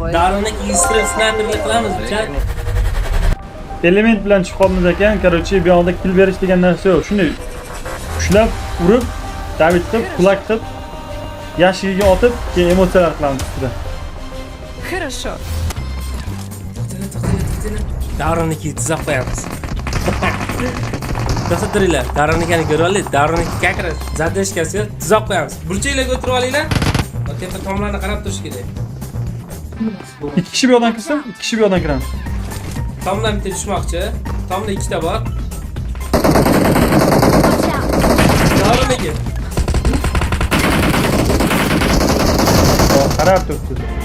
Darini kiyistirib sniperlik qilamiz bicha. Element bilan chiqamiz ekan, короче, bu yoqda kill berish degan narsa yo'q. Shunday ushlab, urib, David qilib, kulak qilib, yashigiga otib, keyin emotsiyalar qilamiz ustida. Хорошо. Darini kiyitib qo'yamiz. To'xtatiringlar. Darinikani ko'rib olaylik. Darini kakra zadeshkasiga tuzoq qo'yamiz. Burchaklarga o'tirib olinglar. Tepa tomlarni qarab turish kerak. 2 kishi bu yoqdan kirsin, 2 kishi bu yoqdan kiramiz. Tomdan bitta tushmoqchi. Tomda ikkita bor. Dariniki. Qarab turibdi.